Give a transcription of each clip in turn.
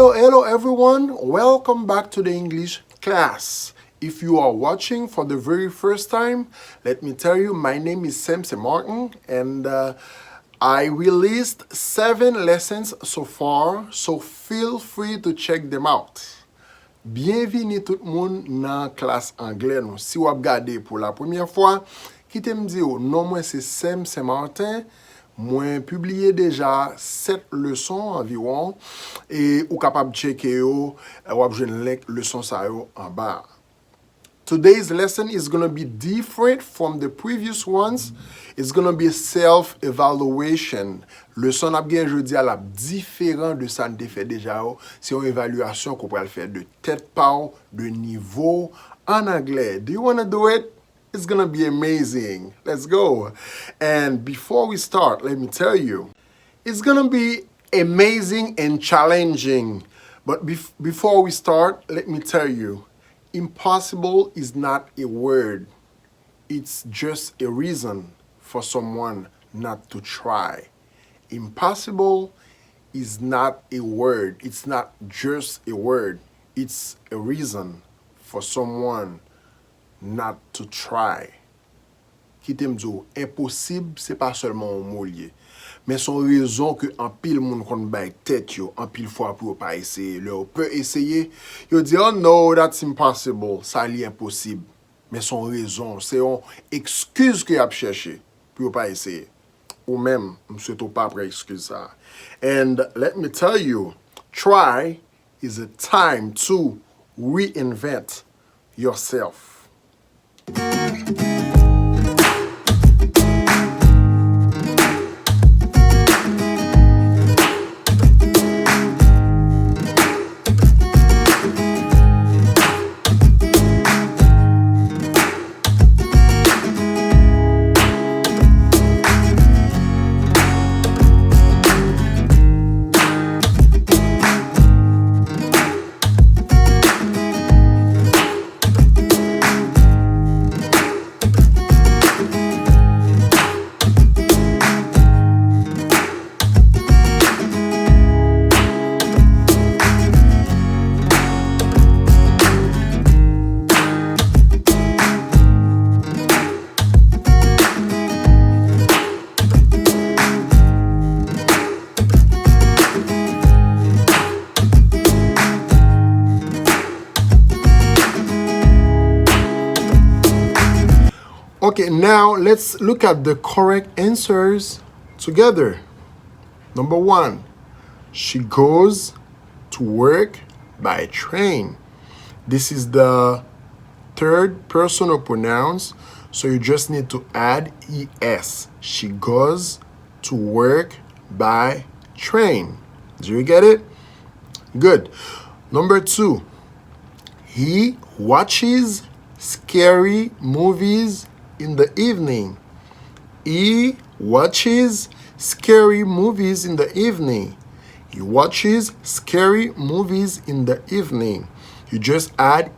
Hello everyone, welcome back to the English class. If you are watching for the very first time, let me tell you, my name is Martin, and I released 7 lessons so far, so feel free to check them out. Bienvenue tout le monde dans classe anglais. Si vous regardez pour la première fois, quittez me dire, non moi c'est Martin. Moi publié déjà 7 leçons environ et ou capable checker yo ou avez un link leçon ça yo en bas. Today's lesson is going to be different from the previous ones. It's going to be self-evaluation. Leçon n'a bien jeudi à la différent de ça ne fait déjà. C'est une évaluation qu'on peut faire de tête par de niveau en anglais. Do you want to do it? It's going to be amazing. Let's go. And before we start, let me tell you, it's going to be amazing and challenging. But before we start, let me tell you, impossible is not a word. It's just a reason for someone not to try. Impossible is not a word. It's not just a word. It's a reason for someone not to try. Qui t'aime dire, impossible, c'est pas seulement un mot lié. Mais son raison que en pile moun kon bay tête yo, en pile fois pour pas essayer. Leur peut essayer, yo dit oh no, that's impossible, ça li impossible. Mais son raison, c'est une excuse que y a cherché pour pas essayer. Ou même, m'sou to pas après excuse ça. And let me tell you, try is a time to reinvent yourself. Okay, now let's look at the correct answers together. Number 1, she goes to work by train. This is the third personal pronouns, so you just need to add es. She goes to work by train. Do you get it? Good. Number 2, he watches scary movies in the evening. He watches scary movies in the evening. He watches scary movies in the evening. You just add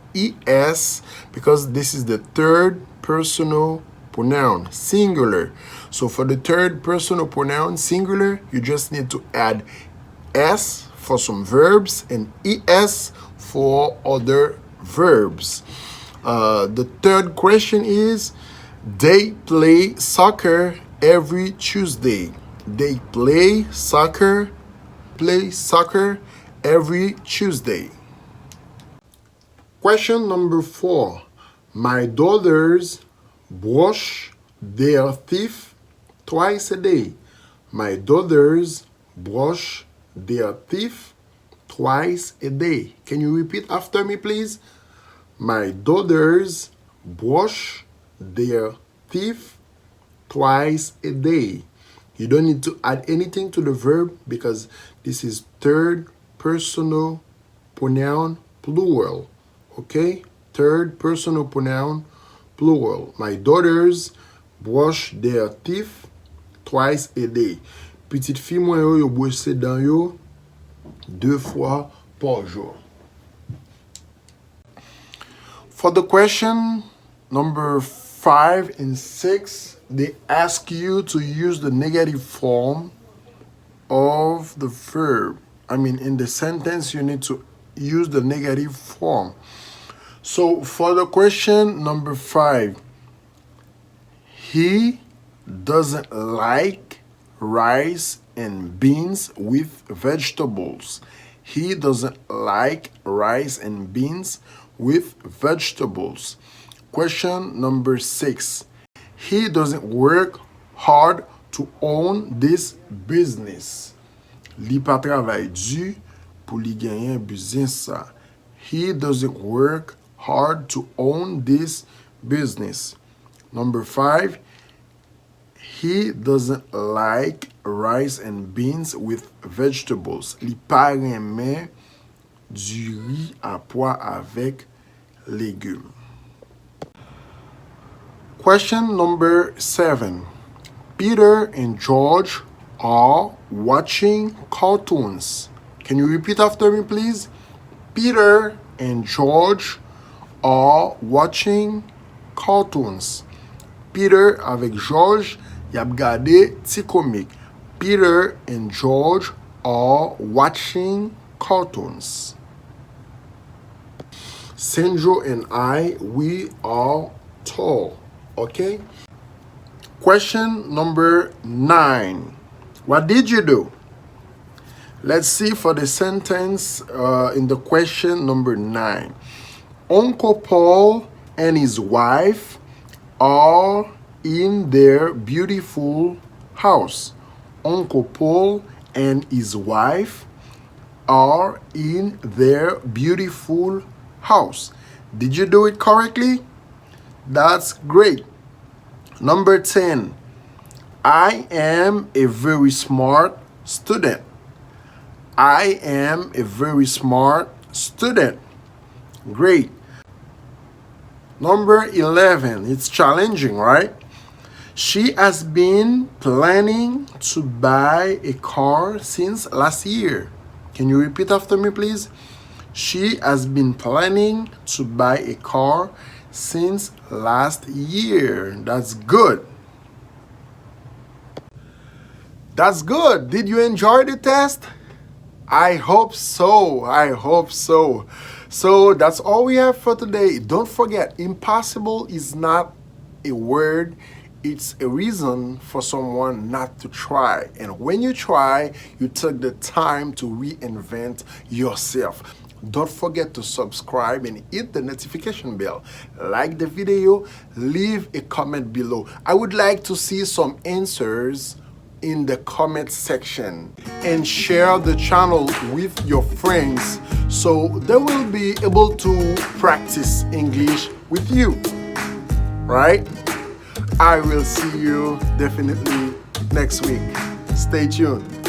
es because this is the third personal pronoun, singular. So for the third personal pronoun, singular, you just need to add s for some verbs and es for other verbs. The third question is, they play soccer every Tuesday. They play soccer every Tuesday. Question number 4. My daughters brush their teeth twice a day. My daughters brush their teeth twice a day. Can you repeat after me, please? My daughters brush their teeth twice a day. You don't need to add anything to the verb because this is third personal pronoun plural. Okay? Third personal pronoun plural. My daughters brush their teeth twice a day. Petite fille moi yo brosse dents yo 2 fois par jour. For the question number 5 and 6, they ask you to use the negative form of the verb. in the sentence, you need to use the negative form. So for the question number 5, he doesn't like rice and beans with vegetables. He doesn't like rice and beans with vegetables. Question number 6. He doesn't work hard to own this business. Li pa travay du pou li genyen business sa. He doesn't work hard to own this business. Number 5. He doesn't like rice and beans with vegetables. Li pa reme du riz à pois avec légumes. Question number 7. Peter and George are watching cartoons. Can you repeat after me, please? Peter and George are watching cartoons. Peter avec George, y ap gade ti komik. Peter and George are watching cartoons. Sandro and I, we are tall. Okay? Question number 9. What did you do? Let's see for the sentence in the question number 9. Uncle Paul and his wife are in their beautiful house. Uncle Paul and his wife are in their beautiful house. Did you do it correctly? That's great. Number 10. I am a very smart student. I am a very smart student. Great. Number 11. It's challenging, right? She has been planning to buy a car since last year. Can you repeat after me, please? She has been planning to buy a car since last year. That's good. That's good. Did you enjoy the test? I hope so. I hope so. So that's all we have for today. Don't forget, impossible is not a word. It's a reason for someone not to try. And when you try, you took the time to reinvent yourself. Don't forget to subscribe and hit the notification bell. Like the video, leave a comment below. I would like to see some answers in the comment section, and share the channel with your friends so they will be able to practice English with you, right? I will see you definitely next week. Stay tuned.